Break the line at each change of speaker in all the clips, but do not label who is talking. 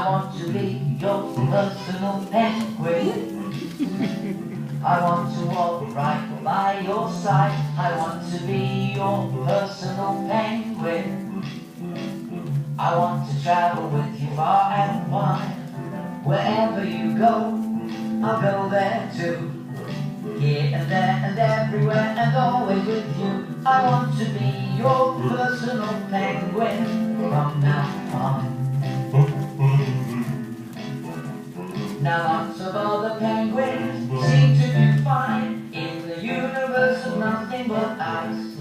I want to be your personal penguin. I want to walk right by your side. I want to be your personal penguin. I want to travel with you far and wide. Wherever you go, I'll go there too. Here and there and everywhere and always with you. I want to be your personal penguin from now on. Now lots of other penguins seem to do fine in the universe of nothing but ice.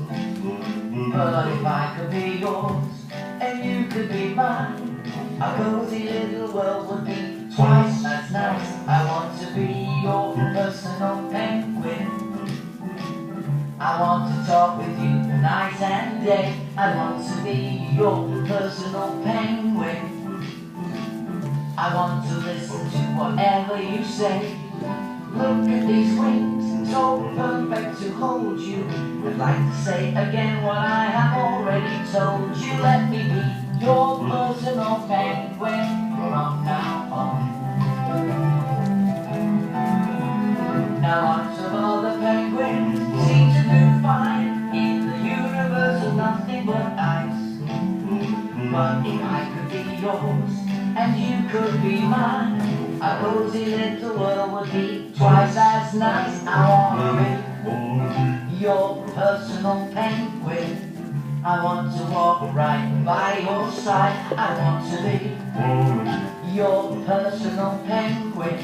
But if I could be yours and you could be mine, our cozy little world would be twice as nice. I want to be your personal penguin. I want to talk with you night and day. I want to be your personal penguin. I want to listen to whatever you say. Look at these wings, so perfect to hold you. I'd like to say again what I have already told you. Let me be your personal penguin from now on. Now lots of other penguins seem to do fine in the universe of nothing but ice. But if I could be yours and you could be mine, our cozy little world would be twice as nice. I wanna be your personal penguin. I want to walk right by your side. I want to be your personal penguin.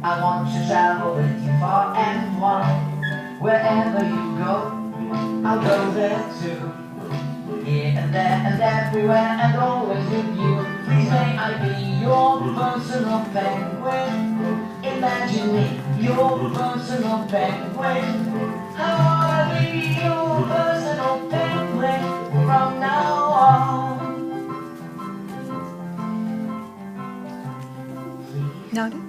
I want to travel with you far and wide. Wherever you go, I'll go there too. Here and there and everywhere and always with you. Please may I be your personal penguin. Imagine me, your personal penguin. I wanna be your personal penguin from now on.
Nareh?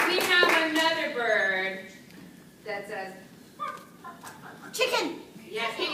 We have another bird that says
Chicken!
yes.